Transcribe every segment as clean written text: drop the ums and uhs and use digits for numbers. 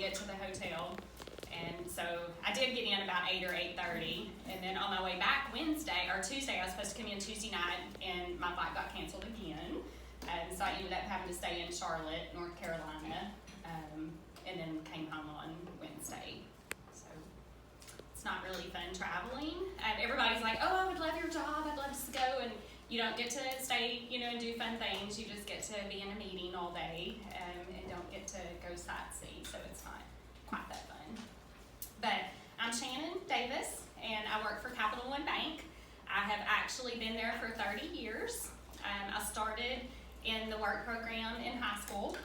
get to the hotel. And so I did get in about 8 or 8:30, and then on my way back Tuesday, I was supposed to come in Tuesday night, and my flight got canceled again. So I ended up having to stay in Charlotte, North Carolina, and then came home on Wednesday. So it's not really fun traveling. Everybody's like, oh, I would love your job, I'd love to go, and you don't get to stay, and do fun things. You just get to be in a meeting all day, and don't get to go sightsee, so it's not quite that fun. But I'm Shannon Davis, and I work for Capital One Bank. I have actually been there for 30 years. I started in the work program in high school.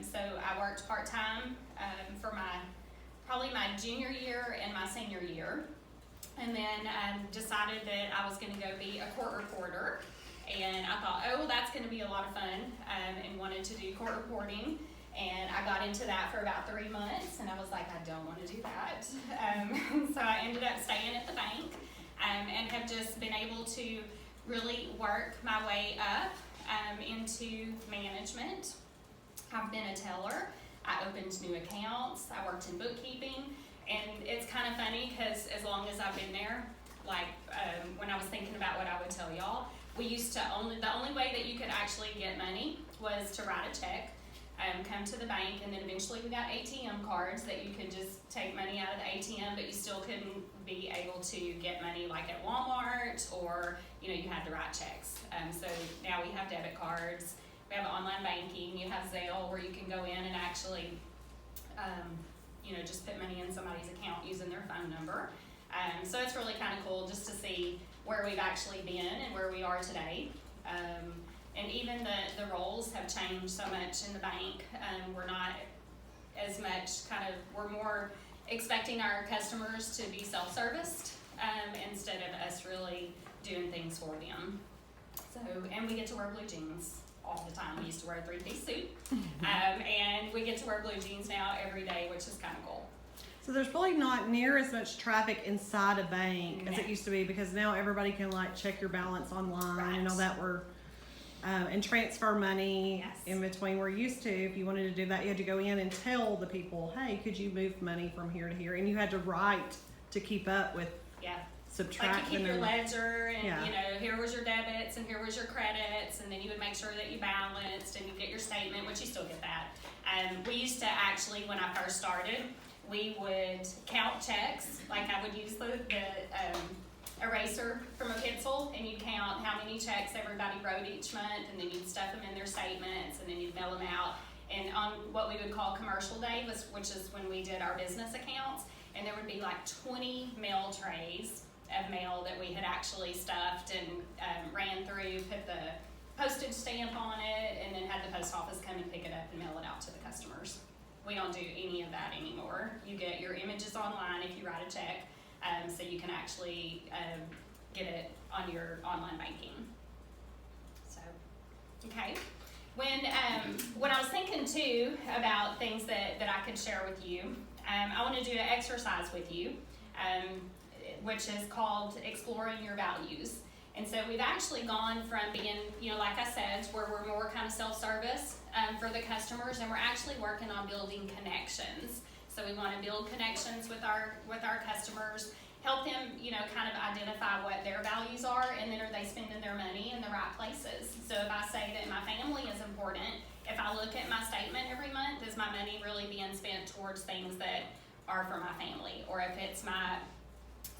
So I worked part-time for probably my junior year and my senior year. And then decided that I was going to go be a court reporter. And I thought, oh, that's going to be a lot of fun, and wanted to do court reporting. And I got into that for about 3 months, and I was like, I don't want to do that. So I ended up staying at the bank, and have just been able to really work my way up into management. I've been a teller. I opened new accounts. I worked in bookkeeping. And it's kind of funny because as long as I've been there, when I was thinking about what I would tell y'all, the only way that you could actually get money was to write a check, come to the bank, and then eventually we got ATM cards that you could just take money out of the ATM, but you still couldn't be able to get money like at Walmart, or you had to write checks. So now we have debit cards, we have online banking, you have Zelle where you can go in and actually just put money in somebody's account using their phone number. So it's really kind of cool just to see where we've actually been and where we are today. And even the roles have changed so much in the bank. We're not as much we're more expecting our customers to be self-serviced instead of us really doing things for them. So, and we get to wear blue jeans all the time. We used to wear a 3-piece suit, and we get to wear blue jeans now every day, which is kind of cool. So there's really not near as much traffic inside a bank as it used to be, because now everybody can check your balance online and all that. And transfer money in between. We're used to, if you wanted to do that, you had to go in and tell the people, hey, could you move money from here to here? And you had to write to keep up with subtracting. Like you keep your ledger, and here was your debits and here was your credits, and then you would make sure that you balanced, and you get your statement, which you still get that. We used to actually, when I first started, we would count checks. Like I would use the eraser from a pencil, and you'd count how many checks everybody wrote each month, and then you'd stuff them in their statements, and then you'd mail them out. And on what we would call commercial day, which is when we did our business accounts, and there would be 20 mail trays of mail that we had actually stuffed and ran through, put the postage stamp on it, and then had the post office come and pick it up and mail it out to the customers. We don't do any of that anymore. You get your images online if you write a check, so you can actually get it on your online banking. So, okay. When I was thinking too about things that I could share with you, I want to do an exercise with you, which is called Exploring Your Values. And so we've actually gone from being, like I said, where we're more kind of self-service for the customers, and we're actually working on building connections. So we want to build connections with our customers, help them, kind of identify what their values are, and then are they spending their money in the right places. So if I say that my family is important, if I look at my statement every month, is my money really being spent towards things that are for my family? Or if it's my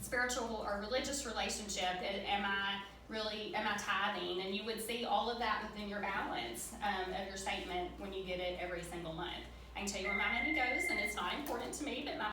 spiritual or religious relationship, am I tithing? And you would see all of that within your balance of your statement when you get it every single month. I can tell you where my money goes, and it's not important to me, but my